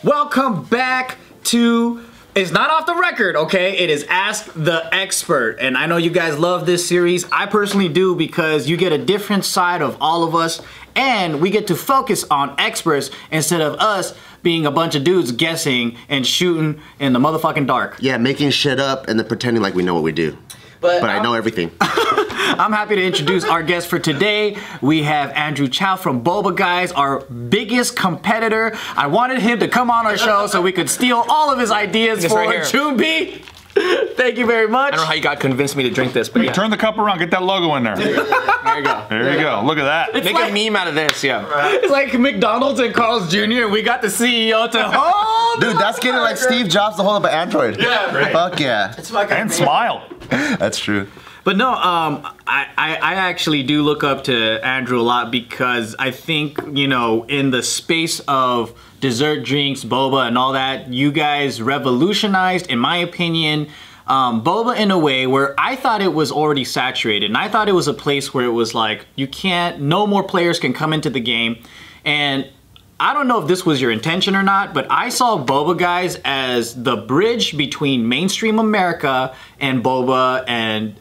Welcome back to, it's not off the record, okay? It is Ask the Expert. And I know you guys love this series. I personally do because you get a different side of all of us and we get to focus on experts instead of us being a bunch of dudes guessing and shooting in the motherfucking dark. Yeah, making shit up and then pretending like we know what we do. But I know everything. I'm happy to introduce our guest for today. We have Andrew Chau from Boba, guys, our biggest competitor. I wanted him to come on our show so we could steal all of his ideas for right Chumbi. Thank you very much. I don't know how you got convinced me to drink this, but yeah. Turn the cup around, get that logo in there. There you go. There you go. Look at that. It's Make like, a meme out of this, yeah. It's like McDonald's and Carl's Jr. and we got the CEO to hold. Dude, that's getting like Steve Jobs to hold up an Android. Yeah, right. Fuck yeah. It's fucking And smile. That's true. But no, I actually do look up to Andrew a lot because I think, you know, in the space of dessert drinks, boba and all that, you guys revolutionized, in my opinion, boba in a way where I thought it was already saturated. And I thought it was a place where it was like, no more players can come into the game. And I don't know if this was your intention or not, but I saw boba, guys, as the bridge between mainstream America and boba and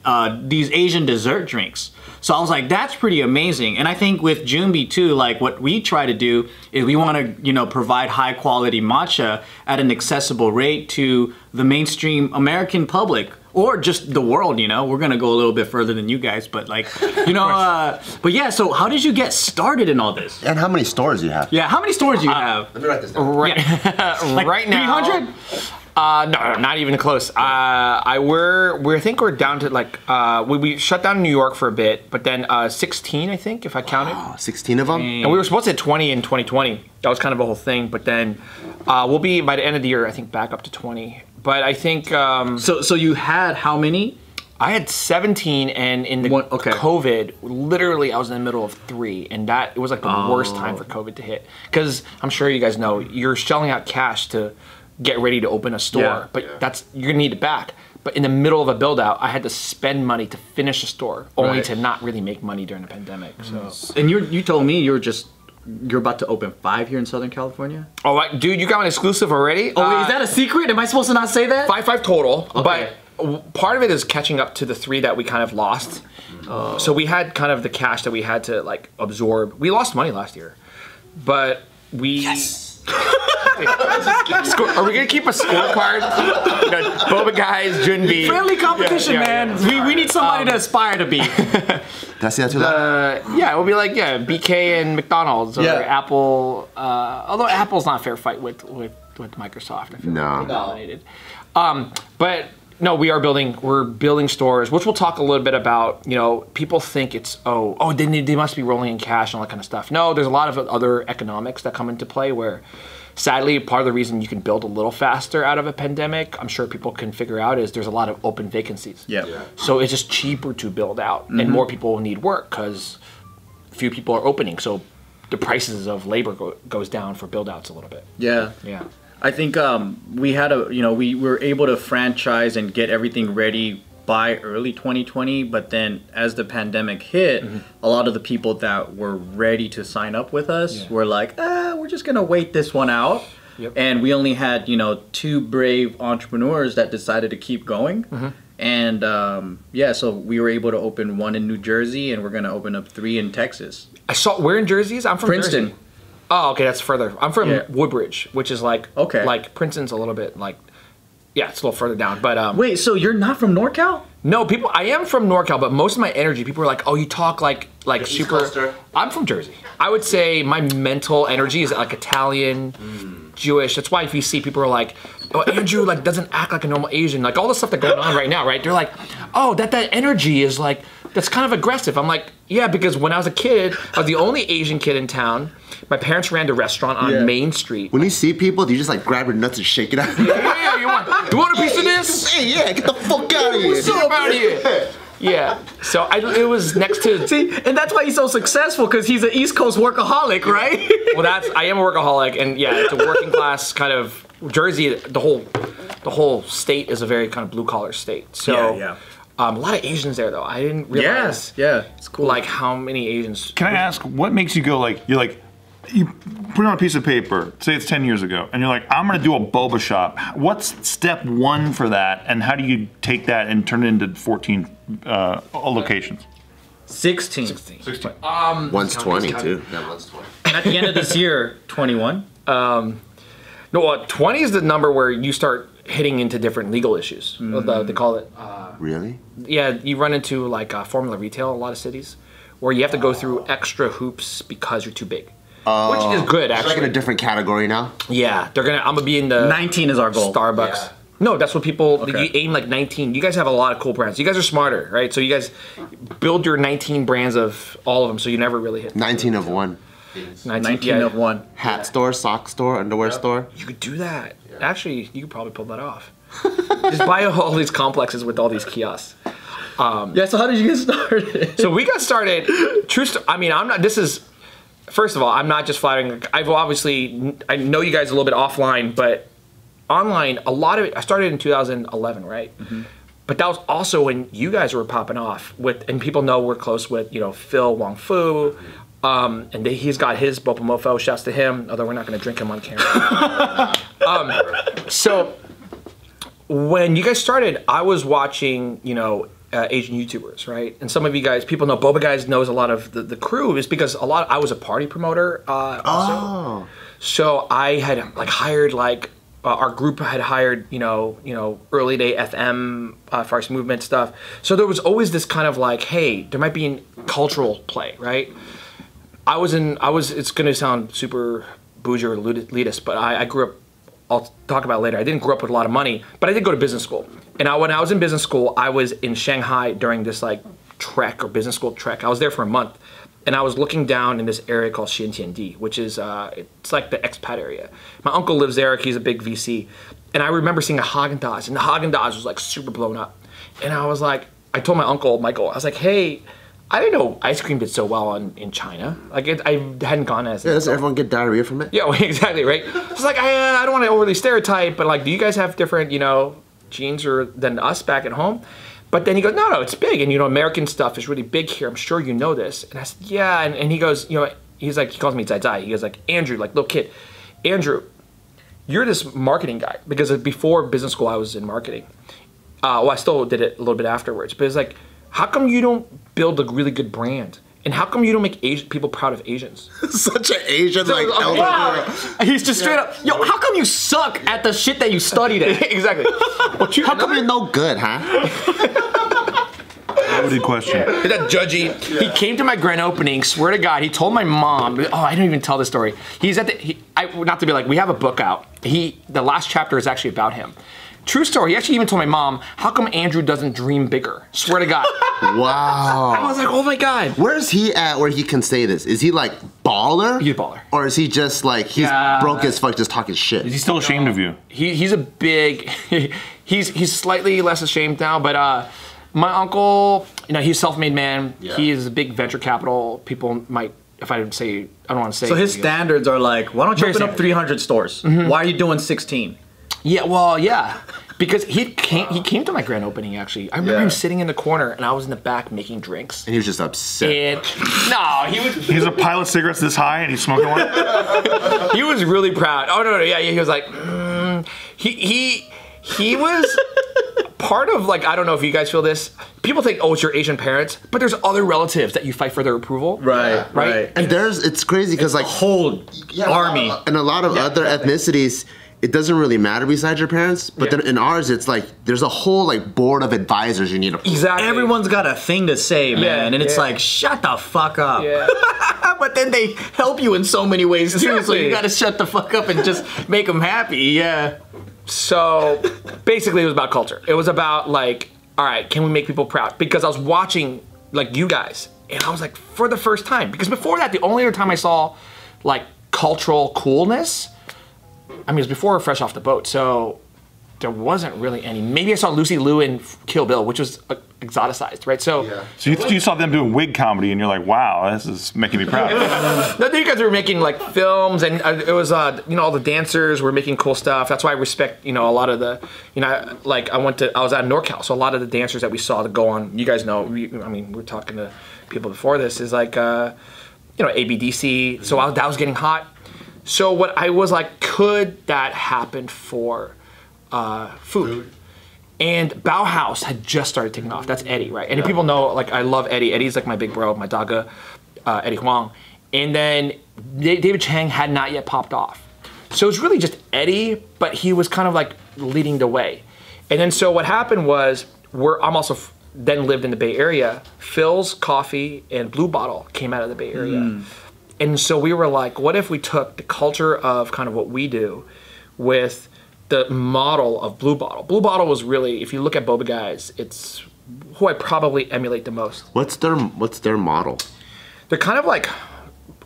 these Asian dessert drinks. So I was like, that's pretty amazing. And I think with Chumbi too, like what we try to do is we want to, you know, provide high quality matcha at an accessible rate to the mainstream American public. Or just the world, you know. We're gonna go a little bit further than you guys, but like, you know, but yeah, so how did you get started in all this? And how many stores do you have? Yeah, how many stores do you have? Let me write this down. Right, Like right now. 300? No, not even close. I think we're down to like, we shut down New York for a bit, but then 16, I think, if I counted. Oh, 16 of them? And we were supposed to hit 20 in 2020. That was kind of a whole thing, but then we'll be, by the end of the year, I think, back up to 20. But I think... So you had how many? I had 17, and in the COVID, literally I was in the middle of 3, and it was like the worst time for COVID to hit. Because I'm sure you guys know, you're shelling out cash to get ready to open a store, but you're gonna need it back. But in the middle of a build out, I had to spend money to finish a store, only to not really make money during the pandemic. So. And you told me you're about to open 5 here in Southern California? Oh, dude, you got an exclusive already? Oh, wait, is that a secret? Am I supposed to not say that? 5 total, Okay. but part of it is catching up to the 3 that we kind of lost. So we had kind of the cash that we had to like absorb. We lost money last year, but we... Yes. Are we gonna keep a scorecard? You know, Boba guys, Chumbi. Friendly competition, man. We need somebody to aspire to be. Did I say that too loud? Yeah, it will be like BK and McDonald's or Apple. Although Apple's not a fair fight with Microsoft. I feel like they're dominated. But no, we're building stores, which we'll talk a little bit about. You know, people think it's they must be rolling in cash and all that kind of stuff. No, there's a lot of other economics that come into play where, sadly, part of the reason you can build a little faster out of a pandemic, I'm sure people can figure out, is there's a lot of open vacancies. Yeah. So it's just cheaper to build out, and more people need work because few people are opening. So the prices of labor goes down for build outs a little bit. Yeah. Yeah. I think we were able to franchise and get everything ready by early 2020, but then as the pandemic hit, a lot of the people that were ready to sign up with us were like, we're just gonna wait this one out. And we only had, 2 brave entrepreneurs that decided to keep going. And so we were able to open 1 in New Jersey, and we're gonna open up 3 in Texas. Where in Jersey? I'm from Princeton. Jersey. Oh, okay, that's further. I'm from Woodbridge, which is like Princeton's a little bit like, it's a little further down. But wait, so you're not from NorCal? No, I am from NorCal, but most of my energy, people are like, oh, you talk like super. I'm from Jersey. I would say my mental energy is like Italian, Jewish. That's why if you see people are like, oh, Andrew like doesn't act like a normal Asian, like all the stuff that's going on right now, right? They're like, oh, that energy is like, that's kind of aggressive. I'm like, yeah, because when I was a kid, I was the only Asian kid in town. My parents ran the restaurant on Main Street. When you see people, do you just like grab your nuts and shake it out? Yeah, you want a piece of this? Hey, get the fuck out of here. What's up out here? Yeah, so it was next to... See, and that's why he's so successful, because he's an East Coast workaholic, right? Well, I am a workaholic, and yeah, it's a working class kind of... Jersey, the whole state is a very kind of blue-collar state. So, a lot of Asians there, though. I didn't realize... Yeah, it's cool. Like, how many Asians... Can I ask, what makes you go like... You're like, you put it on a piece of paper, say it's 10 years ago, and you're like, I'm gonna do a boba shop. What's step one for that, and how do you take that and turn it into 14 locations? 16. One's 20 too. Yeah, one's 20. And at the end of this year, 21. No, 20 is the number where you start hitting into different legal issues. They call it. Really? Yeah, you run into like formula retail in a lot of cities, where you have to go through extra hoops because you're too big. Which is good, actually. It's like in a different category now. Yeah, I'm gonna be in the 19 is our goal. Starbucks. Yeah. No, that's what people. Okay. You aim like 19. You guys have a lot of cool brands. You guys are smarter, right? So you guys build your 19 brands of all of them, so you never really hit 19 of one. 19 of one. Hat store, sock store, underwear store. You could do that. Actually, you could probably pull that off. Just buy all these complexes with all these kiosks. Yeah. So how did you get started? So we got started. I mean, I'm not. This is. First of all, I'm not just flattering. I know you guys a little bit offline, but online, a lot of it. I started in 2011, right? Mm-hmm. But that was also when you guys were popping off and people know we're close with, Phil Wong Fu, and he's got his Bopa Mofo. Shouts to him, although we're not going to drink him on camera. So when you guys started, I was watching, Asian YouTubers, right? And some of you guys, people know Boba guys knows a lot of the crew is because I was a party promoter also. So I had hired our group had hired early day FM Farce movement stuff. So there was always this kind of hey, there might be a cultural play, right? It's gonna sound super bougie or elitist, but I grew up, I'll talk about it later. I didn't grow up with a lot of money, but I did go to business school. And when I was in business school, I was in Shanghai during this trek or business school trek. I was there for a month, and I was looking down in this area called Xintiandi, which is it's like the expat area. My uncle lives there. He's a big VC, and I remember seeing a Haagen-Dazs, and the Haagen-Dazs was super blown up. And I was I told my uncle Michael, I was hey, I didn't know ice cream did so well in China. I hadn't gone as. Yeah, doesn't everyone get diarrhea from it? Yeah, exactly, right. It's I don't want to overly stereotype, but do you guys have different genes than us back at home? But then he goes, no, it's big, and American stuff is really big here. I'm sure you know this. And I said, yeah, and he goes, he calls me Zai Zai. He goes Andrew, little kid, Andrew, you're this marketing guy, because before business school I was in marketing. Well, I still did it a little bit afterwards, but it's how come you don't build a really good brand? And how come you don't make people proud of Asians? Such an Asian wow. He's just straight up, yo, how come you suck at the shit that you studied at? Exactly. How come you're no good, huh? Loaded question. That judgy. Yeah. He came to my grand opening, swear to God, he told my mom, I didn't even tell this story. He's at not to be we have a book out. The last chapter is actually about him. True story. He actually even told my mom, how come Andrew doesn't dream bigger? Swear to God. Wow. I was oh my God. Where's he at where he can say this? Is he baller? He's a baller. Or is he just he's broke as fuck just talking shit? Is he still ashamed of you? He's a big, he's slightly less ashamed now, but my uncle, he's a self-made man. Yeah. He is a big venture capital. People might, if I don't want to say. So his standards are why don't you open up 300 stores? Mm-hmm. Why are you doing 16? Yeah, well, yeah, because he came to my grand opening, actually. I remember him sitting in the corner, and I was in the back making drinks. And he was just upset. And no, he was. He's a pile of cigarettes this high, and he's smoking one. He was really proud. Oh no, yeah, he was he was part of I don't know if you guys feel this. People think, it's your Asian parents, but there's other relatives that you fight for their approval. Right. And it's crazy because whole army and a lot of other ethnicities. It doesn't really matter besides your parents, but then in ours, it's there's a whole board of advisors you need to. Exactly. Everyone's got a thing to say, man, and it's shut the fuck up. Yeah. But then they help you in so many ways too, so you got to shut the fuck up and just make them happy. Yeah. So basically, it was about culture. It was about all right, can we make people proud? Because I was watching you guys, and I was for the first time, because before that, the only other time I saw cultural coolness. I mean, it was before Fresh Off the Boat, so there wasn't really any. Maybe I saw Lucy Liu in Kill Bill, which was exoticized, right? So you saw them doing wig comedy, and you're like, wow, this is making me proud. No, you guys were making films, and it was all the dancers were making cool stuff. That's why I respect a lot of the I was at NorCal, so a lot of the dancers that we saw to go on. You guys know, we were talking to people before this is ABDC. So that was getting hot. So what I was like, could that happen for food? And Bauhaus had just started taking off. That's Eddie, right? And if people know, like, I love Eddie. Eddie's like my big bro, my daga, Eddie Huang. And then David Chang had not yet popped off. So it was really just Eddie, but he was kind of like leading the way. And then so what happened was, I'm also then lived in the Bay Area. Phil's Coffee and Blue Bottle came out of the Bay Area. And so we were like, what if we took the culture of kind of what we do with the model of Blue Bottle. Blue Bottle was really, if you look at Boba guys, it's who I probably emulate the most. What's their model? They're kind of like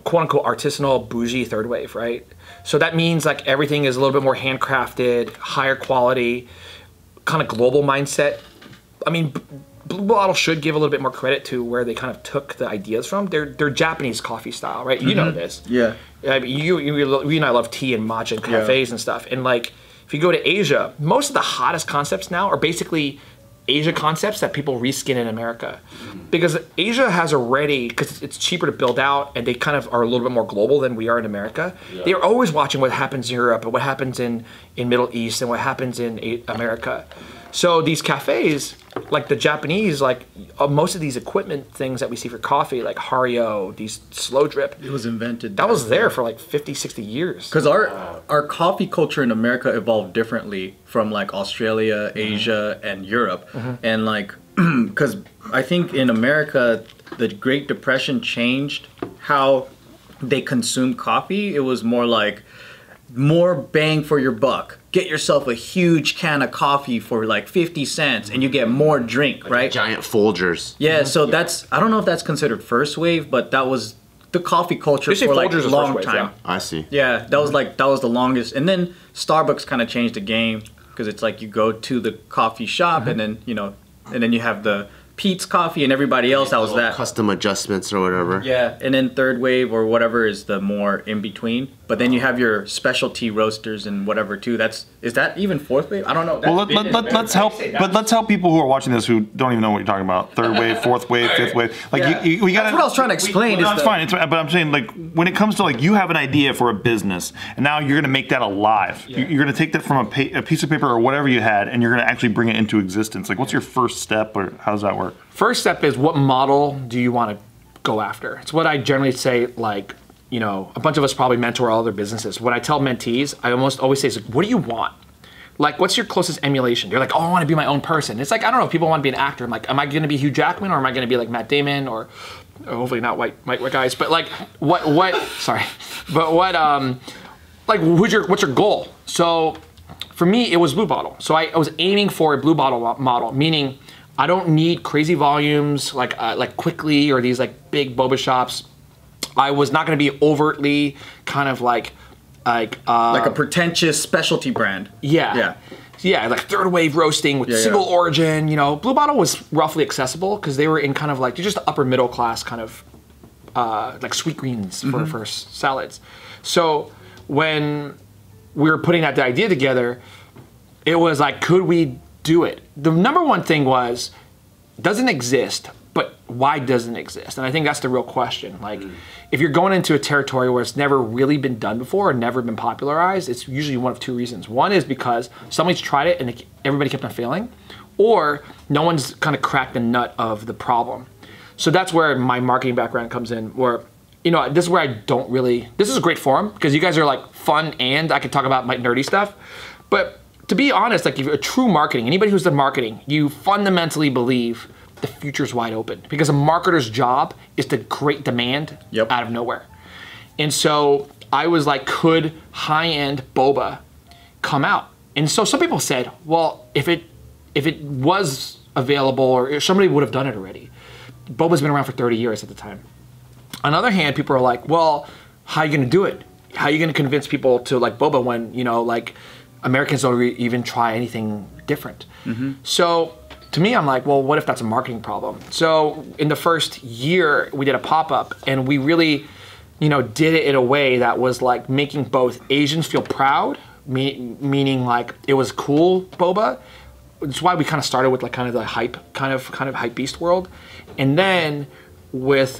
quote unquote artisanal, bougie third wave, right? So that means like everything is a little bit more handcrafted, higher quality, kind of global mindset. I mean, Blue Bottle should give a little bit more credit to where they kind of took the ideas from. They're Japanese coffee style, right? You know this. Yeah. I mean, you and I love tea and matcha and cafes and stuff. And like, if you go to Asia, most of the hottest concepts now are basically Asia concepts that people reskin in America. Because Asia has already, because it's cheaper to build out and they kind of are a little bit more global than we are in America. Yeah. They're always watching what happens in Europe and what happens in Middle East and what happens in America. So these cafes, like the Japanese, like most of these equipment things that we see for coffee, like Hario, these slow drip. It was invented. That was there for like 50, 60 years. Because our coffee culture in America evolved differently from like Australia, Asia, and Europe. And like, because I think in America, the Great Depression changed how they consumed coffee. It was more like, more bang for your buck. Get yourself a huge can of coffee for like 50 cents and you get more drink, right? Giant Folgers. Yeah, so that's, I don't know if that's considered first wave, but that was the coffee culture for like a long time. I see. Yeah, that was like, that was the longest. And then Starbucks kind of changed the game because it's like you go to the coffee shop and then, and then you have the Pete's Coffee and everybody else that was that. Custom adjustments or whatever. Yeah, and then third wave or whatever is the more in between. But then you have your specialty roasters and whatever too. Is that even fourth wave? I don't know. Well, let's help people who are watching this who don't even know what you're talking about. Third wave, fourth wave, fifth wave. Like we got. That's what I was trying to explain. That's fine. But I'm saying like when it comes to like you have an idea for a business and now you're gonna make that alive. Yeah. You're gonna take that from a piece of paper or whatever you had and you're gonna actually bring it into existence. Like what's your first step or how does that work? First step is what model do you want to go after? It's what I generally say, like, a bunch of us probably mentor all other businesses. What I tell mentees, I almost always say is, like, what do you want? Like, what's your closest emulation? You're like, oh, I want to be my own person. It's like, I don't know, people want to be an actor. I'm like, am I going to be Hugh Jackman or am I going to be like Matt Damon or hopefully not white guys, but like, sorry. But like, what's your goal? So for me, it was Blue Bottle. So I was aiming for a Blue Bottle model, meaning I don't need crazy volumes like Quickly or these like big boba shops. I was not going to be overtly kind of like a pretentious specialty brand. Yeah, like third wave roasting with single origin. Blue Bottle was roughly accessible because they were in kind of like just the upper middle class kind of like sweet greens for salads. So when we were putting that idea together, it was like, could we do it? The number one thing was, doesn't exist, but why doesn't it exist? And I think that's the real question. Like, if you're going into a territory where it's never really been done before or never been popularized, it's usually one of two reasons. One is because somebody's tried it and everybody kept on failing, or no one's kind of cracked the nut of the problem. So that's where my marketing background comes in, where, this is where I don't really, this is a great forum because you guys are like fun and I could talk about my nerdy stuff, but to be honest, like if you're a true marketing, anybody who's done marketing, you fundamentally believe the future's wide open because a marketer's job is to create demand out of nowhere. And so I was like, could high-end boba come out? And so some people said, well, if it was available or somebody would have done it already. Boba's been around for 30 years at the time. On the other hand, people are like, well, how are you gonna do it? How are you gonna convince people to like boba when, like Americans don't even try anything different? So to me, I'm like, well, what if that's a marketing problem? So in the first year, we did a pop-up and we really, did it in a way that was like making both Asians feel proud, meaning like it was cool boba. It's why we kind of started with like kind of the hype, kind of hype beast world. And then with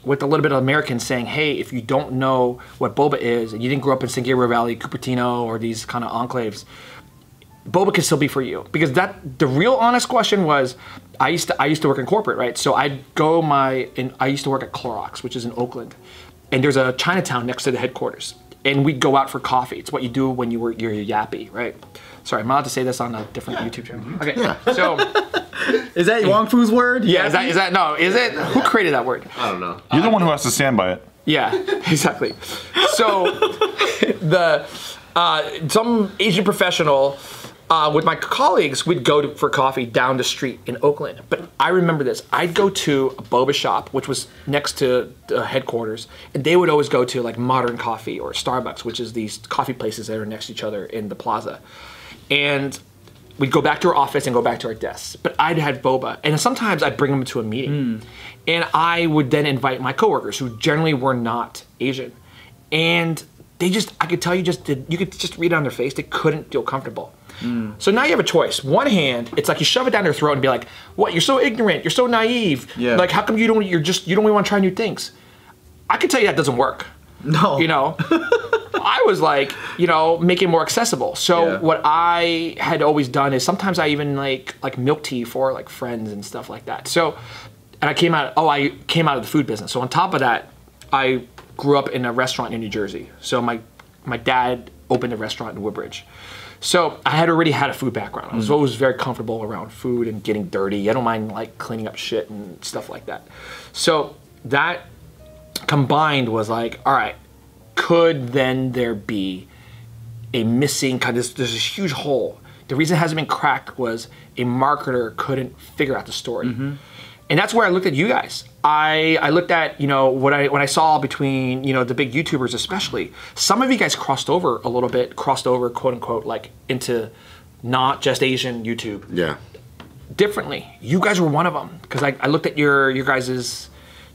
with a little bit of Americans saying, hey, if you don't know what boba is, and you didn't grow up in San Gabriel Valley, Cupertino, or these kind of enclaves, boba can still be for you. Because the real honest question was, I used to work in corporate, right? So I used to work at Clorox, which is in Oakland, and there's a Chinatown next to the headquarters, and we'd go out for coffee. It's what you do when you're yappy, right? Sorry, I'm allowed to say this on a different YouTube channel. Okay, so is that Wong Fu's word? Yeah, is it? Who created that word? I don't know. You're the one who has to stand by it. Yeah, exactly. So some Asian professional with my colleagues, we'd go for coffee down the street in Oakland. But I remember this. I'd go to a boba shop, which was next to the headquarters, and they would always go to like Modern Coffee or Starbucks, which is these coffee places that are next to each other in the plaza. And we'd go back to our office and go back to our desks. But I'd had boba, and sometimes I'd bring them to a meeting. And I would then invite my coworkers, who generally were not Asian. And I could tell you could just read it on their face, they couldn't feel comfortable. So now you have a choice. One hand, it's like you shove it down their throat and be like, "What? You're so ignorant. You're so naive. Yeah. Like, how come you don't even want to try new things?" I can tell you that doesn't work. No. You know, I was like, make it more accessible. So what I had always done is sometimes I even like milk tea for like friends and stuff like that. So, and I came out of the food business. So on top of that, I grew up in a restaurant in New Jersey. So my dad opened a restaurant in Woodbridge. So I had already had a food background. I was always very comfortable around food and getting dirty. I don't mind like cleaning up shit and stuff like that. So that combined was like, all right, could then there be a missing there's this huge hole. The reason it hasn't been cracked was a marketer couldn't figure out the story. And that's where I looked at you guys. I looked at, when I saw between, the big YouTubers especially, some of you guys crossed over, quote unquote, like into not just Asian YouTube. Yeah. Differently. You guys were one of them. Because I looked at your guys's,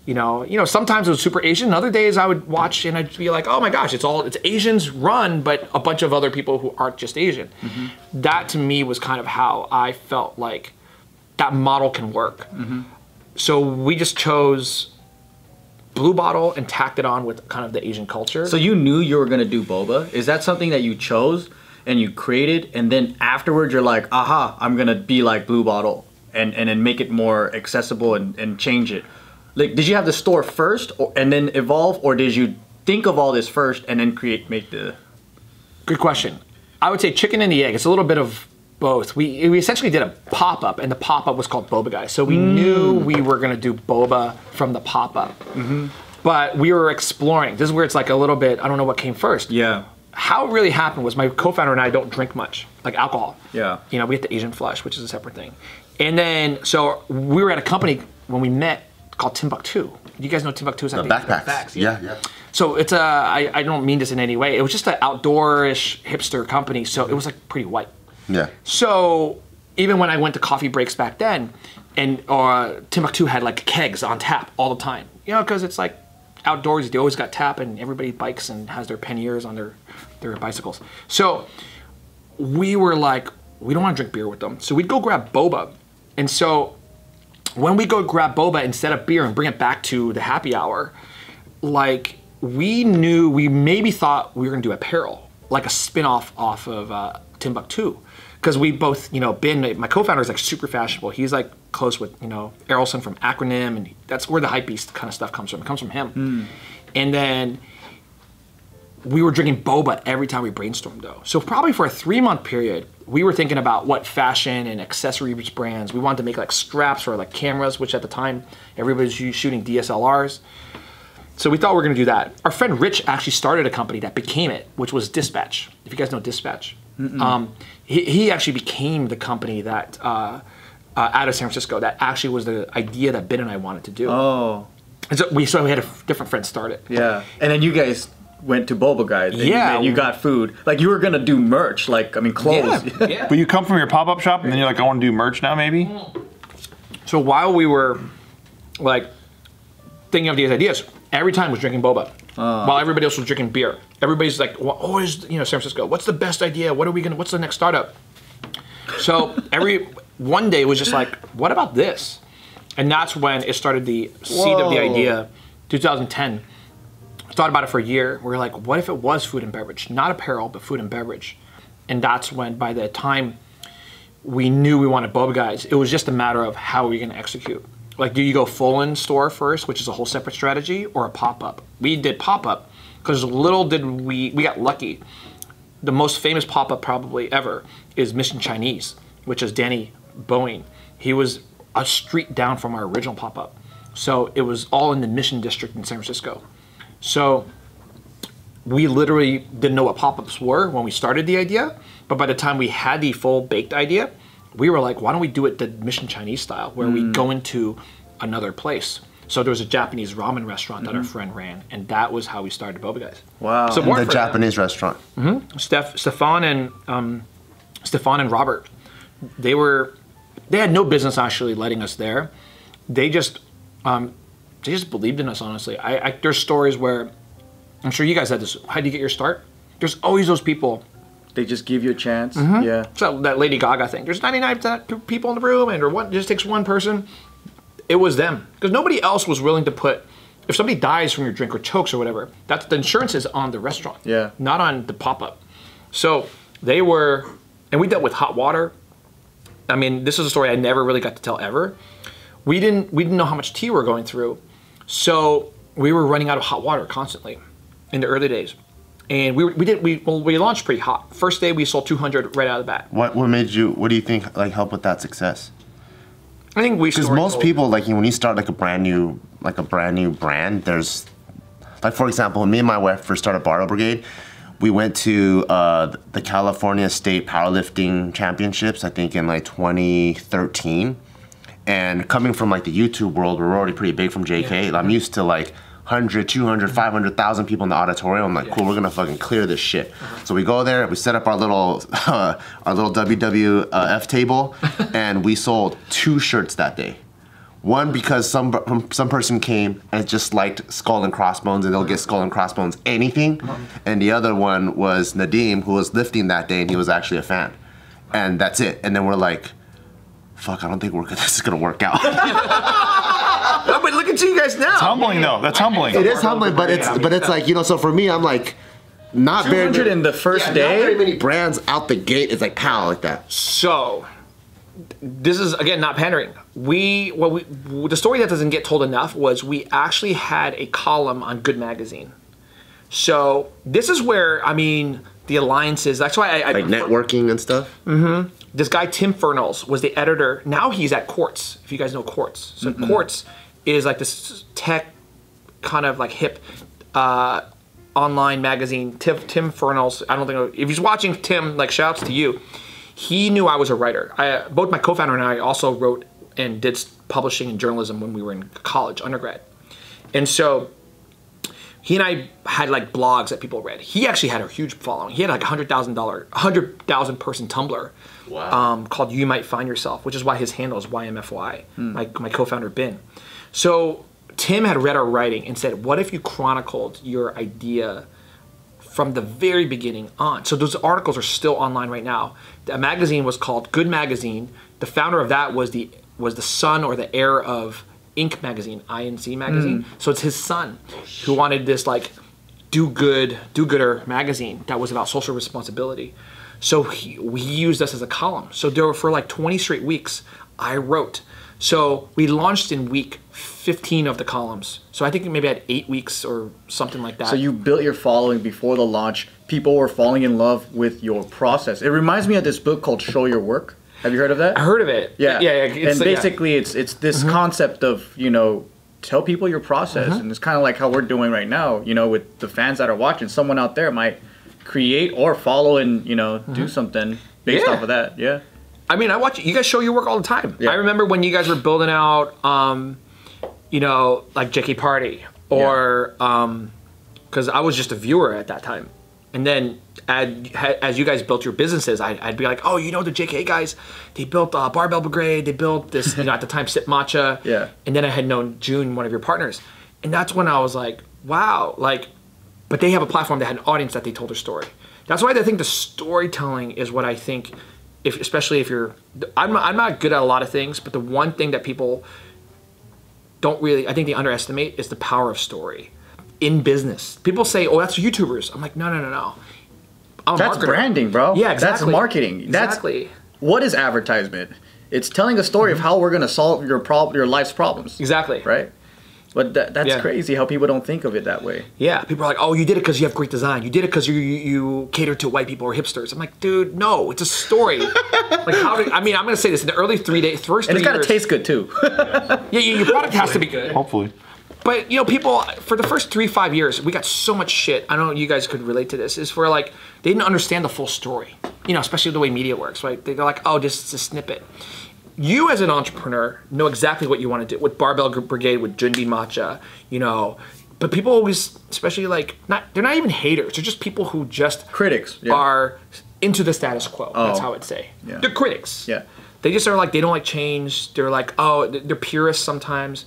sometimes it was super Asian. Other days I would watch and I'd be like, oh my gosh, it's Asians run, but a bunch of other people who aren't just Asian. That to me was kind of how I felt like that model can work. So we just chose Blue Bottle and tacked it on with kind of the Asian culture. So you knew you were gonna do boba? Is that something that you chose and you created, and then afterwards you're like, aha, I'm gonna be like Blue Bottle and then make it more accessible and change it? Like, did you have the store first and then evolve, or did you think of all this first and then make the... Good question. I would say chicken and the egg. It's a little bit of both. We essentially did a pop-up, and the pop-up was called Boba Guy. So we knew we were going to do boba from the pop-up. But we were exploring. This is where it's like a little bit, I don't know what came first. Yeah. How it really happened was my co-founder and I don't drink much, like alcohol. Yeah. We had the Asian flush, which is a separate thing. And then, so we were at a company when we met called Timbuktu. You guys know Timbuktu is like backpacks. Yeah. So it's I don't mean this in any way. It was just an outdoor-ish hipster company, so it was like pretty white. Yeah. So even when I went to coffee breaks back then, and Timbuktu had like kegs on tap all the time, because it's like outdoors, they always got tap, and everybody bikes and has their panniers on their bicycles. So we were like, we don't want to drink beer with them, so we'd go grab boba. And so when we go grab boba instead of beer and bring it back to the happy hour, like we maybe thought we were gonna do apparel, like a spin-off off of Timbuktu. Because we both, my co-founder is like super fashionable. He's like close with, Errolson from Acronym, and that's where the hypebeast kind of stuff comes from. It comes from him. And then we were drinking boba every time we brainstormed though. So probably for a 3-month period, we were thinking about what fashion and accessories brands. We wanted to make like straps or like cameras, which at the time, everybody was shooting DSLRs. So we thought we were gonna do that. Our friend Rich actually started a company that became it, which was Dispatch. If you guys know Dispatch. He actually became the company that out of San Francisco that actually was the idea that Ben and I wanted to do. Oh. And so we had a different friend start it. Yeah. And then you guys went to Boba Guys. Yeah. And you got food. Like you were gonna do merch, clothes. Yeah. But you come from your pop-up shop and then you're like, I want to do merch now maybe? So while we were like thinking of these ideas, every time was drinking boba. While everybody else was drinking beer. Everybody's like, San Francisco, what's the best idea? What's the next startup? So one day was just like, what about this? And that's when it started the seed of the idea 2010. Thought about it for a year. We were like, what if it was food and beverage? Not apparel, but food and beverage. And that's when, by the time we knew we wanted Boba Guys, it was just a matter of how are we going to execute. Like, do you go full in store first, which is a whole separate strategy, or a pop-up? We did pop-up because little did we got lucky. The most famous pop-up probably ever is Mission Chinese, which is Danny Boeing. He was a street down from our original pop-up. So it was all in the Mission District in San Francisco. So we literally didn't know what pop-ups were when we started the idea, but by the time we had the full baked idea, we were like, why don't we do it the Mission Chinese style, where we go into another place. So there was a Japanese ramen restaurant that our friend ran, and that was how we started Boba Guys. Wow. So the Japanese restaurant. Stefan and Robert, they had no business actually letting us there. They just believed in us, honestly. There's stories where, I'm sure you guys had this, how do you get your start? There's always those people. They just give you a chance. Yeah. So that Lady Gaga thing, there's 99% people in the room, and it just takes one person. It was them. Because nobody else was willing to put, if somebody dies from your drink or chokes or whatever, that's the insurance is on the restaurant. Yeah. Not on the pop-up. So they were, and we dealt with hot water. I mean, this is a story I never really got to tell ever. We didn't know how much tea we were going through. So we were running out of hot water constantly in the early days. And we launched pretty hot. First day we sold 200 right out of the bat. What do you think like helped with that success? I think because most people, like when you start like a brand new brand, there's like, for example, when me and my wife first started Brigade, we went to the California State Powerlifting Championships, I think in like 2013. And coming from like the YouTube world, we're already pretty big from JK. Yeah. I'm used to like 100, 200, 500,000 people in the auditorium. I'm like, cool, we're gonna fucking clear this shit. So we go there, we set up our little WWF table, and we sold 2 shirts that day. One because some person came and just liked Skull and Crossbones, and they'll get Skull and Crossbones anything. And the other one was Nadim, who was lifting that day, and he was actually a fan. And that's it. And then we're like, fuck, I don't think this is gonna work out. No, but look at you guys now. It's humbling though. That's humbling. It is humbling, but it's like, you know, so for me, I'm like, not 200 in the first day. Not very many brands out the gate. It's like pow, like that. So this is again not pandering. The story that doesn't get told enough was we actually had a column on Good Magazine. So this is where, I mean, the alliances. That's why I like networking and stuff. This guy Tim Fernals was the editor. Now he's at Quartz. If you guys know Quartz, so Quartz is like this tech kind of like hip online magazine. Tim Fernals. I don't think if he's watching, Tim, like shouts to you. He knew I was a writer. Both my co-founder and I also wrote and did publishing and journalism when we were in college, undergrad, and so. He and I had like blogs that people read. He actually had a huge following. He had like 100,000 person Tumblr called You Might Find Yourself, which is why his handle is YMFY, my co-founder Ben. So Tim had read our writing and said, what if you chronicled your idea from the very beginning on? So those articles are still online right now. The magazine was called Good Magazine. The founder of that was the son or the heir of Inc. magazine, INC magazine. So it's his son who wanted this like do-gooder magazine that was about social responsibility. So we used us as a column. So there were, for like 20 straight weeks, I wrote. So we launched in week 15 of the columns. So I think maybe I had 8 weeks or something like that. So you built your following before the launch. People were falling in love with your process. It reminds me of this book called Show Your Work. Have you heard of that? I heard of it. Yeah. It's and basically, it's this concept of, you know, tell people your process. And it's kind of like how we're doing right now, you know, with the fans that are watching. Someone out there might create or follow and, you know, do something based off of that. Yeah. I mean, I watch you guys show your work all the time. Yeah. I remember when you guys were building out, you know, like JK Party or, because I was just a viewer at that time. And then as you guys built your businesses, I'd be like, oh, you know the JK guys, they built Barbell Brigade, they built this, you know, at the time, Sip Matcha. Yeah. And then I had known June, one of your partners. And that's when I was like, wow, like, but they have a platform that had an audience that they told their story. That's why I think the storytelling is what I think, especially if you're, I'm not good at a lot of things, but the one thing that people don't really, I think they underestimate is the power of story in business. People say, oh, that's YouTubers. I'm like, no. I'm a That's marketer. branding, bro. Yeah, exactly. That's marketing. Exactly. What is advertisement? It's telling a story of how we're gonna solve your life's problems. Exactly. Right? But that's crazy how people don't think of it that way. Yeah, people are like, oh, you did it because you have great design. You did it because you cater to white people or hipsters. I'm like, dude, no, it's a story. Like, I'm going to say this, in the early 3 days, first 3 And it's years. gotta taste good too. Yeah, your product has to be good. Hopefully. But, people, for the first 3-5 years, we got so much shit. I don't know if you guys could relate to this. Is for like, they didn't understand the full story. Especially the way media works, right? They're like, oh, just a snippet. You as an entrepreneur know exactly what you want to do with Barbell Brigade, with Junbi Matcha, but people always, especially they're not even haters. They're just people who just Critics, are into the status quo. That's how I'd say. Yeah. They're critics. Yeah. They just are like, they don't like change. They're like, oh, they're purists sometimes.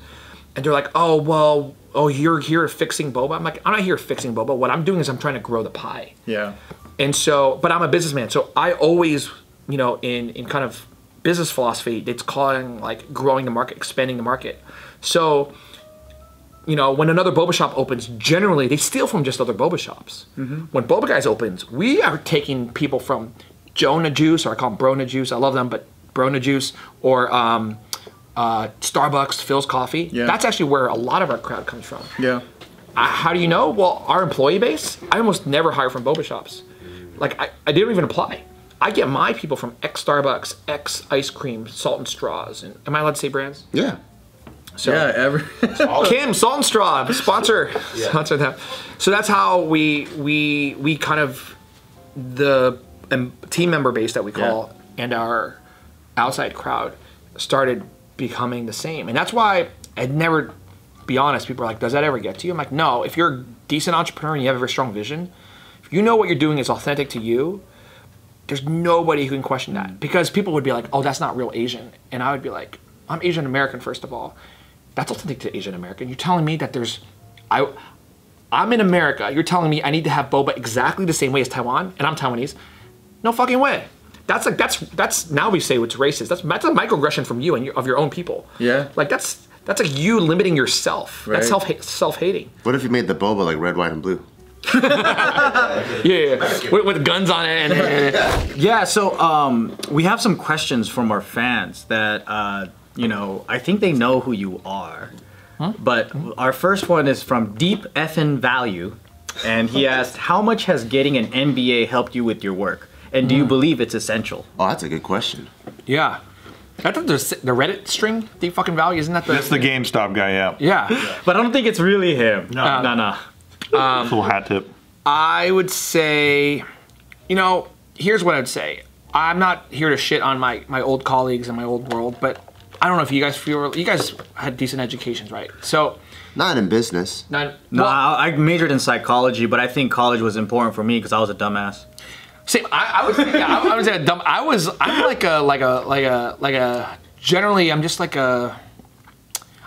And they're like, oh, well, you're here fixing Boba. I'm like, I'm not here fixing Boba. What I'm doing is I'm trying to grow the pie. Yeah. And so, but I'm a businessman. So I always, in kind of business philosophy, it's calling like growing the market, expanding the market. So, when another boba shop opens, generally they steal from just other boba shops. Mm-hmm. When Boba Guys opens, we are taking people from Jonah Juice, or I call them Brona Juice. I love them, but Brona Juice, or Starbucks, Phil's Coffee. Yeah. That's actually where a lot of our crowd comes from. Yeah. How do you know? Well, our employee base, I almost never hire from boba shops. Like, I didn't even apply. I get my people from X Starbucks, X ice cream, Salt and Straws. And am I allowed to say brands? Yeah. So, Kim, Salt and Straw, sponsor them. So that's how we kind of, the team member base that we call, and our outside crowd started becoming the same. And that's why I'd never, be honest, people are like, does that ever get to you? I'm like, no, if you're a decent entrepreneur and you have a very strong vision, if you know what you're doing is authentic to you, there's nobody who can question that. Because people would be like, oh, that's not real Asian. And I would be like, I'm Asian American, first of all. That's authentic to Asian American. You're telling me that I'm in America. You're telling me I need to have boba exactly the same way as Taiwan, and I'm Taiwanese. No fucking way. That's now we say it's racist. That's a microaggression from you and of your own people. Yeah. Like that's like you limiting yourself. Right. That's self-hating. What if you made the boba like red, white, and blue? Yeah. With guns on it. Yeah. So we have some questions from our fans that I think they know who you are. Huh? But our first one is from Deep Effin Value, and he asked, how much has getting an MBA helped you with your work? And do you believe it's essential? Oh, that's a good question. Yeah. I thought the Reddit string, Deep fucking Value, isn't that the... That's the GameStop guy, yeah. Yeah. But I don't think it's really him. No. Little hat tip. I would say, here's what I'd say. I'm not here to shit on my old colleagues and my old world, but I don't know if you guys had decent educations, right? So... Not in business. I majored in psychology, but I think college was important for me because I was a dumbass. See, I would say a dumb. Generally, I'm just like a.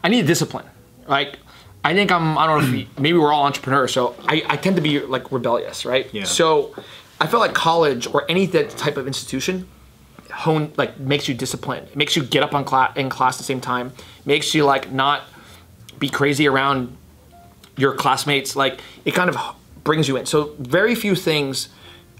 I need discipline. Like, I think I don't know if maybe we're all entrepreneurs, so I tend to be like rebellious, right? Yeah. So, I feel like college or any type of institution makes you disciplined. It makes you get up in class at the same time. Makes you not be crazy around your classmates. Like, it kind of brings you in. So very few things.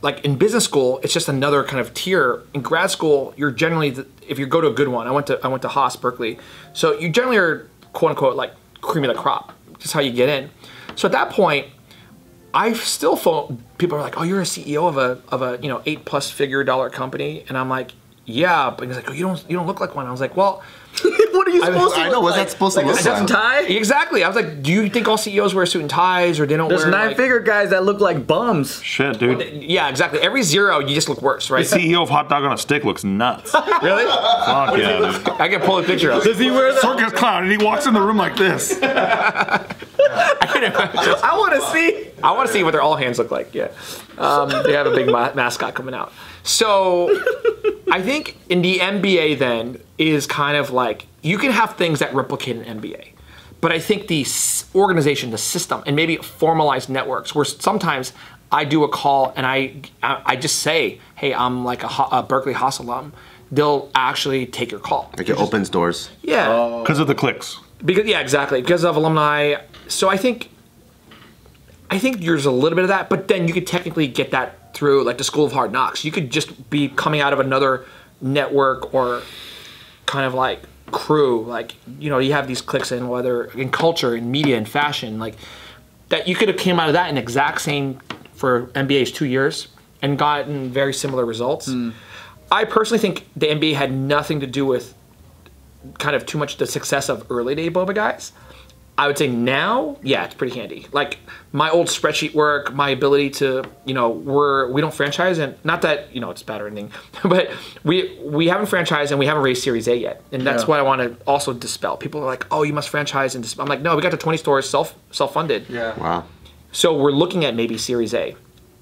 Like in business school, it's just another kind of tier. In grad school, you're generally, if you go to a good one, I went to Haas, Berkeley. So you generally are, quote unquote, like cream of the crop. Just how you get in. So at that point, I still people are like, oh, you're a CEO of a $8+ figure company. And I'm like, yeah, but he's like, oh, you don't look like one. I was like, well, what are you supposed to? I know, what's that supposed to look like? A suit and tie? Exactly. I was like, do you think all CEOs wear suit and ties, or they don't? There's wear 9-figure guys that look like bums. Shit, dude. Yeah, exactly. Every zero, you just look worse, right? The CEO of Hot Dog on a Stick looks nuts. Really? Fuck yeah, dude. I can pull a picture of it. Does he wear that? Circus clown, and he walks in the room like this. I want to see what their all hands look like. Yeah, they have a big mascot coming out. So I think in the MBA then is kind of like, you can have things that replicate an MBA, but I think the organization, the system, and maybe formalized networks where sometimes I do a call and I just say, hey, I'm like a Berkeley Haas alum. They'll actually take your call. Like it opens doors. Yeah. Because of the clicks. Because exactly, because of alumni. So I think there's a little bit of that, but then you could technically get that through like the School of Hard Knocks. You could just be coming out of another network or kind of like crew, like, you know, you have these cliques in whether in culture, in media, in fashion, like that you could have came out of that in exact same for NBA's 2 years and gotten very similar results. I personally think the NBA had nothing to do with kind of too much the success of early day Boba guys. I would say now, yeah, it's pretty handy. Like my old spreadsheet work, my ability to, you know, we don't franchise, and not that, you know, it's bad or anything, but we haven't franchised and we haven't raised Series A yet. And that's what I want to also dispel. People are like, oh, you must franchise and dispel. I'm like, no, we got to 20 stores self-funded. Yeah. Wow. So we're looking at maybe Series A,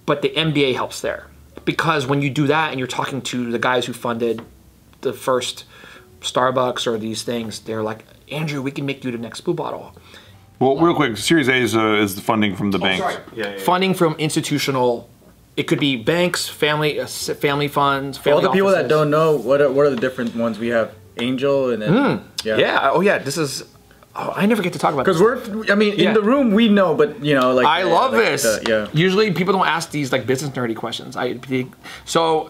but the NBA helps there. Because when you do that and you're talking to the guys who funded the first Starbucks or these things, they're like, Andrew, we can make you the next Boo Bottle. Well, real quick, Series A is the funding from the banks. Funding from institutional, it could be banks, family funds. For all the people that don't know, what are the different ones? We have Angel and then this is. Oh, I never get to talk about this. Because in the room we know, but you know, like I love this. Yeah. Usually people don't ask these like business nerdy questions. So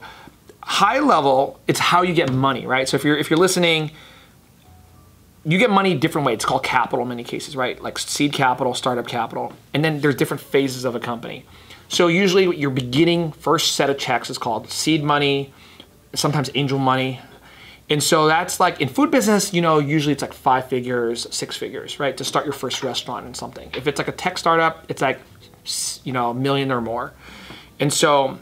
high level, it's how you get money, right? So if you're listening, you get money different ways. It's called capital in many cases, right? Like seed capital, startup capital, and then there's different phases of a company. So usually your beginning first set of checks is called seed money, sometimes angel money. And so that's like in food business, you know, usually it's like 5 figures, 6 figures, right? To start your first restaurant and something. If it's like a tech startup, it's like, you know, $1 million or more. And so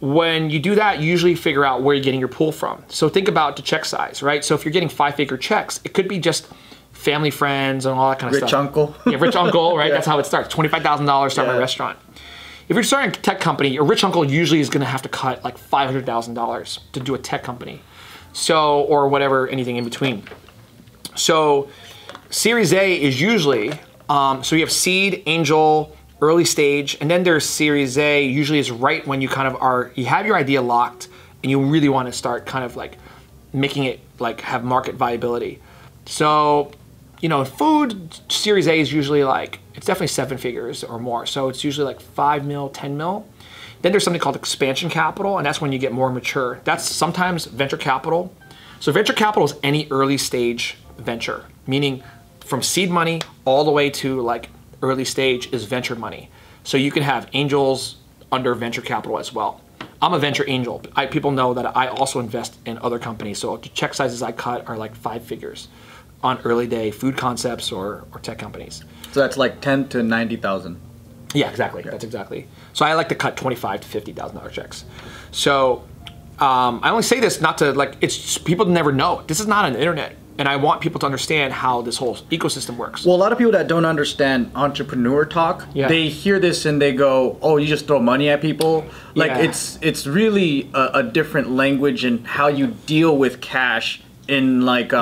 when you do that, you usually figure out where you're getting your pool from. So think about the check size, right? So if you're getting 5-figure checks, it could be just family, friends, and all that kind of stuff. Rich uncle. Yeah, rich uncle, right? That's how it starts. $25,000 start my restaurant. If you're starting a tech company, a rich uncle usually is going to have to cut like $500,000 to do a tech company. So, or whatever, anything in between. So Series A is usually, so you have seed, angel, early stage, and then there's Series A, usually is right when you kind of you have your idea locked and you really want to start kind of like making it like have market viability. So, you know, food, Series A is usually like, it's definitely 7 figures or more. So it's usually like 5 mil, 10 mil. Then there's something called expansion capital, and that's when you get more mature. That's sometimes venture capital. So venture capital is any early stage venture, meaning from seed money all the way to like early stage is venture money. So you can have angels under venture capital as well. I'm a venture angel. People know that I also invest in other companies. So the check sizes I cut are like 5 figures on early day food concepts or tech companies. So that's like 10 to 90,000. Yeah, exactly. Okay. That's exactly. So I like to cut $25,000 to $50,000 checks. So I only say this not to like, it's people never know. This is not an internet. And I want people to understand how this whole ecosystem works. Well, a lot of people that don't understand entrepreneur talk, they hear this and they go, oh, you just throw money at people. Like it's really a different language in how you deal with cash in like,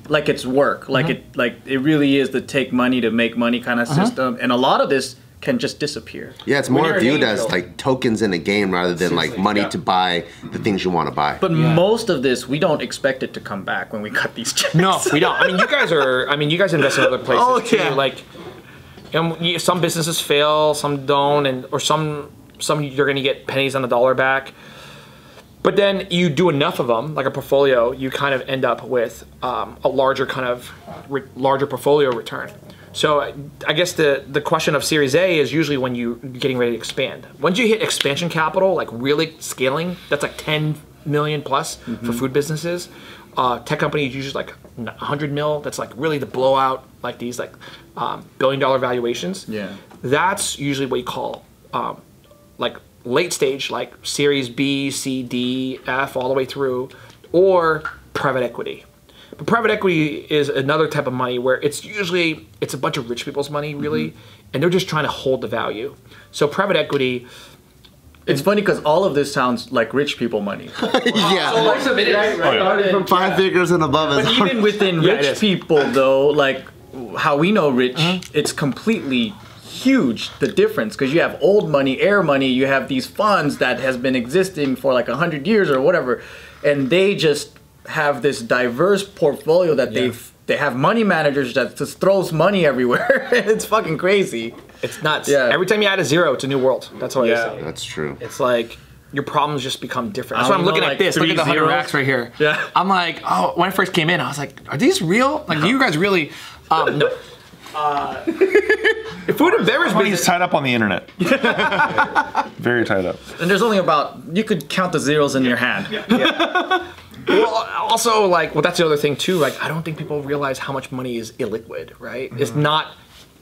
like it's work. Like it really is the take money to make money kind of system. And a lot of this can just disappear. Yeah, it's more viewed as like tokens in a game rather than like money to buy the things you want to buy. But most of this, we don't expect it to come back when we cut these checks. No, we don't. I mean, you guys invest in other places too. Like, and some businesses fail, some don't, or some you're going to get pennies on the dollar back. But then you do enough of them, like a portfolio, you kind of end up with a larger kind of larger portfolio return. So I guess the question of Series A is usually when you're getting ready to expand. Once you hit expansion capital, like really scaling, that's like 10 million plus for food businesses. Tech companies usually like 100 mil. That's like really the blowout, like these like $1 billion valuations. Yeah, that's usually what you call like late stage, like Series B, C, D, F, all the way through, or private equity. But private equity is another type of money where it's a bunch of rich people's money, really, and they're just trying to hold the value. So private equity. It's funny because all of this sounds like rich people money. Yeah. So most of it is started from 5 figures and above. But even within rich people, though, like how we know rich, it's completely huge, the difference, because you have old money, air money, you have these funds that has been existing for like 100 years or whatever, and they just have this diverse portfolio that they've they have money managers that just throws money everywhere. It's fucking crazy. It's nuts. Yeah. Every time you add a zero, it's a new world. That's what I say. That's true. It's like your problems just become different. That's I why I'm don't looking know, at like this. Look at the 100 zeros. racks right here. Yeah. I'm like, oh, when I first came in, I was like, are these real? Like, do you guys really? No. Food and beverage Money's business. tied up on the internet. Very tied up. And there's only about, you could count the zeros in your hand. Well, also, like, well, that's the other thing too. Like, I don't think people realize how much money is illiquid, right? It's not.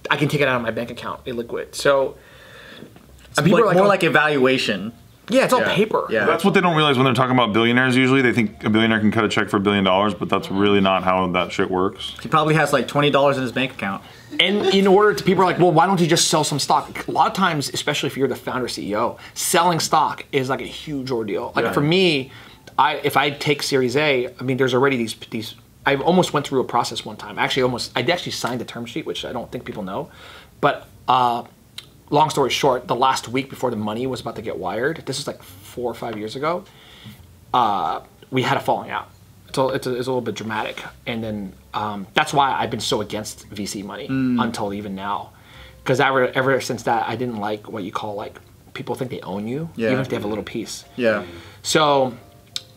I can take it out of my bank account, illiquid. So, and people Like, are like, more oh, like evaluation. yeah, it's all paper. Yeah. That's what they don't realize when they're talking about billionaires usually. They think a billionaire can cut a check for $1 billion, but that's really not how that shit works. He probably has like $20 in his bank account. And in order to, people are like, well, why don't you just sell some stock? A lot of times, especially if you're the founder CEO, selling stock is like a huge ordeal. Like for me, if I take Series A, I mean, there's already these. I almost went through a process one time. I actually signed the term sheet, which I don't think people know. But long story short, the last week before the money was about to get wired, this is like 4 or 5 years ago, we had a falling out. It's a little bit dramatic. And then that's why I've been so against VC money until even now. Because ever since that, I didn't like what you call, like, people think they own you, even if they have a little piece. Yeah. So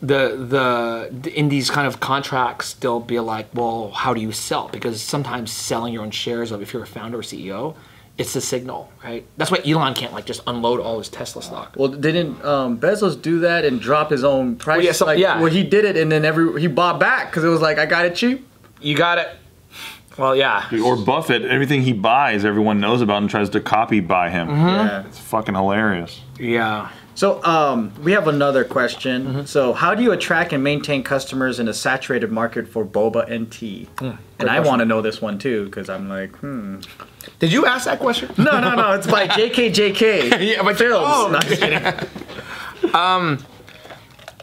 in these kind of contracts, they'll be like, well, how do you sell? Because sometimes selling your own shares of, if you're a founder or CEO, it's the signal, right? That's why Elon can't like just unload all his Tesla stock. Well, didn't Bezos do that and drop his own price? Well, he did it, and then he bought back because it was like, I got it cheap. You got it. Well, yeah. Or Buffett, everything he buys, everyone knows about and tries to copy by him. Yeah. It's fucking hilarious. Yeah. So we have another question. So how do you attract and maintain customers in a saturated market for boba and tea? And I want to know this one too, because I'm like, Did you ask that question? No, it's by JKJK. Yeah, but Films. oh. No, just kidding.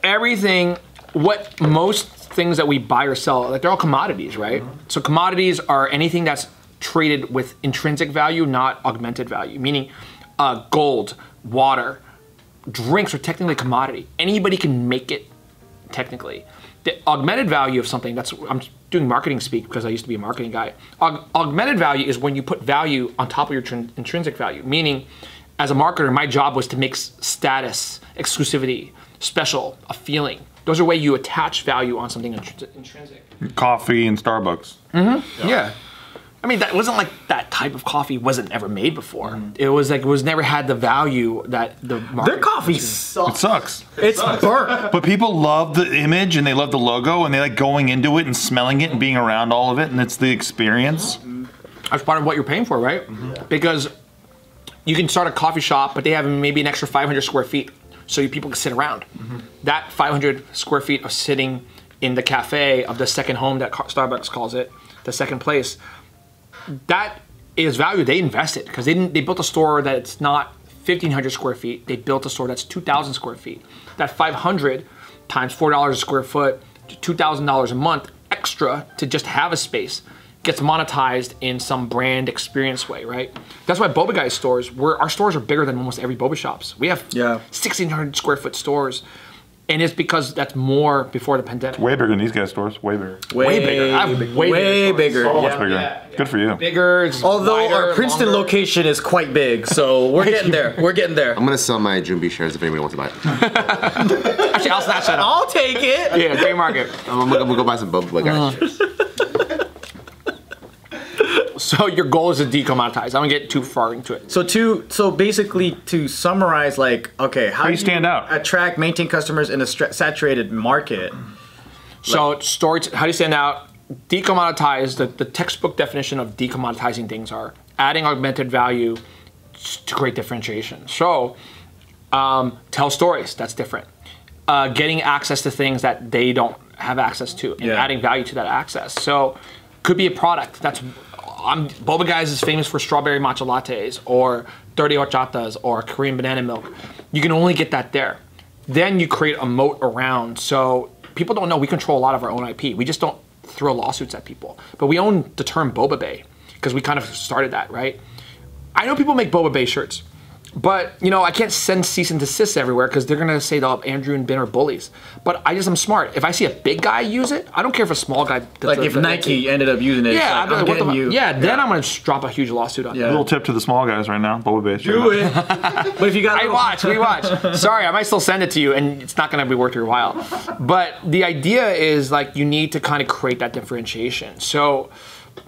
Everything, most things that we buy or sell, like, they're all commodities, right? So commodities are anything that's traded with intrinsic value, not augmented value, meaning gold, water, drinks are technically a commodity. Anybody can make it technically. The augmented value of something, I'm doing marketing speak because I used to be a marketing guy. Augmented value is when you put value on top of your intrinsic value, meaning as a marketer, my job was to make status, exclusivity, special, a feeling. Those are ways you attach value on something intrinsic. Coffee and Starbucks. Yeah. I mean, that wasn't like that type of coffee wasn't ever made before. It was like, it was never had the value that the market. Their coffee It sucks. sucks. It's burnt. But people love the image and they love the logo and they like going into it and smelling it and being around all of it, and it's the experience. That's part of what you're paying for, right? Because you can start a coffee shop, but they have maybe an extra 500 square feet, so people can sit around. That 500 square feet of sitting in the cafe of the second home that Starbucks calls it, the second place, that is value. They invested because they built a store that's not 1,500 square feet. They built a store that's 2,000 square feet. That 500 times $4 a square foot, $2,000 a month extra to just have a space gets monetized in some brand experience way, right? That's why Boba Guy's stores, our stores are bigger than almost every Boba shops. We have 1,600 square foot stores. And it's because that's more before the pandemic. Way bigger than these guys' stores. Way bigger. Way bigger. I have way bigger. So much bigger. Good for you. Bigger. Although wider, our Princeton longer. location is quite big, so we're getting there. We're getting there. I'm gonna sell my Jumbi shares if anybody wants to buy it. Actually, I'll snatch that up. I'll take it. Yeah, gray market. I'm gonna go buy some Boba guys shares. So your goal is to decommoditize. I don't get too far into it. So basically, to summarize, like, okay, how do you stand out? Attract, maintain customers in a saturated market. So how do you stand out? Decommoditize. The textbook definition of decommoditizing things are adding augmented value to create differentiation. So tell stories. That's different. Getting access to things that they don't have access to and adding value to that access. So could be a product that's. Boba Guys is famous for strawberry matcha lattes or 30 horchatas or Korean banana milk. You can only get that there. Then you create a moat around. So people don't know we control a lot of our own IP. We just don't throw lawsuits at people. But we own the term Boba Bay because we kind of started that, right? I know people make Boba Bay shirts. But, you know, I can't send cease and desist everywhere because they're going to say, oh, Andrew and Ben are bullies. But I'm smart. If I see a big guy use it, I don't care if a small guy... Like if Nike ended up using it, yeah, like, I'm getting you. Yeah, then I'm going to drop a huge lawsuit on you. A little tip to the small guys right now, Boba base. Do it. But if you got... We watch. Sorry, I might still send it to you, and it's not going to be worth your while. But the idea is, like, you need to kind of create that differentiation. So,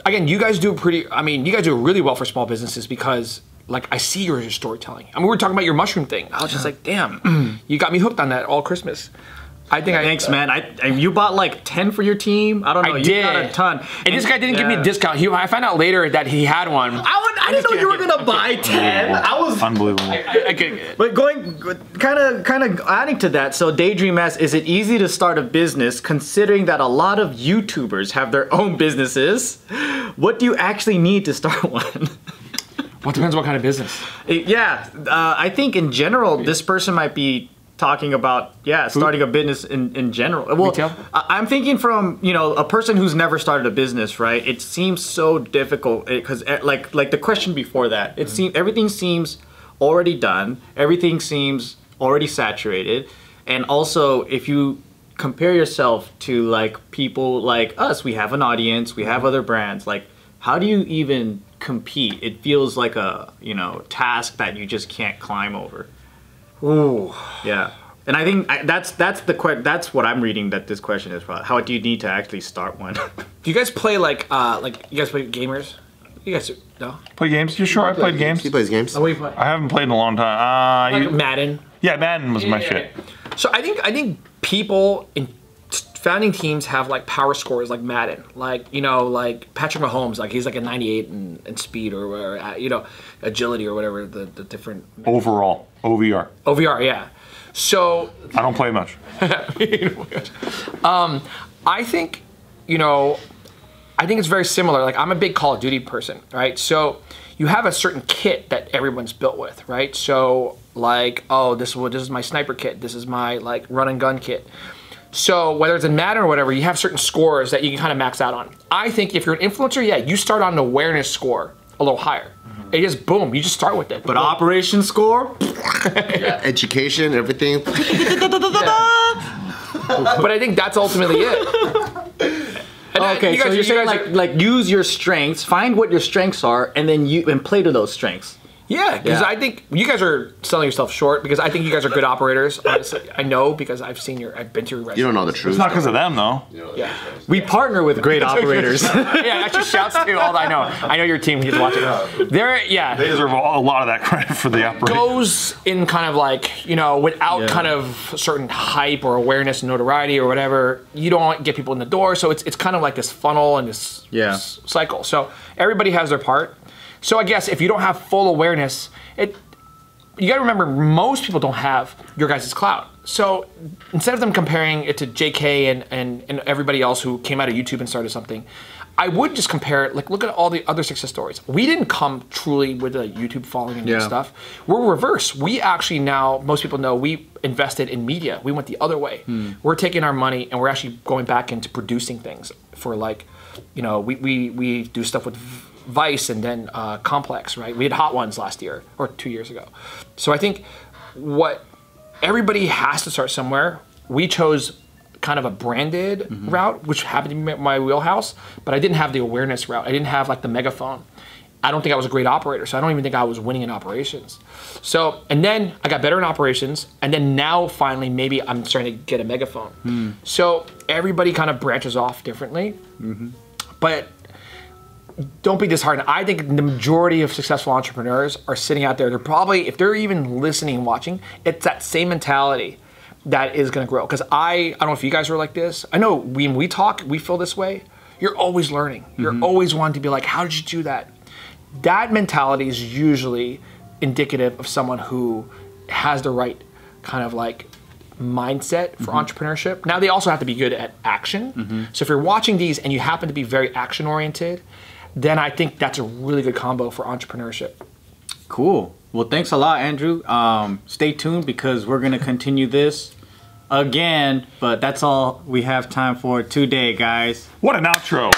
again, you guys do you guys do really well for small businesses because... Like, I see your storytelling. I mean, we were talking about your mushroom thing. I was just like, damn, you got me hooked on that all Christmas. Thanks, man. You bought like 10 for your team? I don't know. You got a ton. And this guy didn't give me a discount. I found out later that he had one. I didn't know you were going to buy 10. I was... Unbelievable. But going, kind of adding to that, so Daydream asks, is it easy to start a business considering that a lot of YouTubers have their own businesses? What do you actually need to start one? Well, it depends what kind of business. I think in general, this person might be talking about, starting a business in general. Well, retail? I'm thinking from, a person who's never started a business, right? It seems so difficult because like the question before that, everything seems already done. Everything seems already saturated. And also, if you compare yourself to like people like us, we have an audience, we have other brands, like how do you even compete? It feels like a task that you just can't climb over. Ooh. Yeah, and I think that's what I'm reading that this question is about. How do you need to actually start one? Do you guys play like you guys play gamers? You guys no? Play games? You sure? I played games. He plays games. Oh, what do you play? I haven't played in a long time. Like Madden. Yeah, Madden was my shit. So I think people in founding teams have like power scores like Madden, like like Patrick Mahomes, like he's like a 98 in speed or whatever, agility or whatever the different. Overall, OVR. OVR, yeah. So I don't play much. I think it's very similar. Like I'm a big Call of Duty person, right? So you have a certain kit that everyone's built with, right? So like, oh, this is my sniper kit. This is my like run and gun kit. So whether it's in Madden or whatever, you have certain scores that you can kind of max out on. I think if you're an influencer, you start on an awareness score a little higher. It just boom, you just start with it. But operation score, education, everything. But I think that's ultimately it. Okay, so you're saying like use your strengths, find what your strengths are, and then play to those strengths. Yeah, because I think you guys are selling yourself short because I think you guys are good operators. Honestly, I know because I've been to your resumes. You don't know the truth. It's not because of them though. Yeah, we partner with great operators. Yeah, actually, shouts to all that I know. I know your team. He's watching. They deserve a lot of that credit for the operation. Goes in kind of like without kind of certain hype or awareness and notoriety or whatever. You don't get people in the door, so it's kind of like this funnel and this cycle. So everybody has their part. So I guess if you don't have full awareness, you got to remember most people don't have your guys' clout. So instead of them comparing it to JK and everybody else who came out of YouTube and started something, I would just compare it, like look at all the other success stories. We didn't come truly with a YouTube following and stuff. We're reverse. We actually now, most people know, we invested in media. We went the other way. We're taking our money and we're actually going back into producing things for like, we do stuff with Vice and then Complex, right? We had Hot Ones last year or 2 years ago. So I think everybody has to start somewhere. We chose kind of a branded route, which happened to be my wheelhouse, but I didn't have the awareness route. I didn't have like the megaphone. I don't think I was a great operator, so I don't even think I was winning in operations. So, and then I got better in operations, and then now finally maybe I'm starting to get a megaphone. So everybody kind of branches off differently, but don't be disheartened. I think the majority of successful entrepreneurs are sitting out there. They're probably, if they're even listening, watching, it's that same mentality that is going to grow. Because I don't know if you guys are like this. I know when we talk, we feel this way. You're always learning. You're always wanting to be like, how did you do that? That mentality is usually indicative of someone who has the right kind of like mindset for entrepreneurship. Now they also have to be good at action. So if you're watching these and you happen to be very action oriented, then I think that's a really good combo for entrepreneurship. Cool. Well, thanks a lot, Andrew. Stay tuned because we're going to continue this again, but that's all we have time for today, guys. What an outro.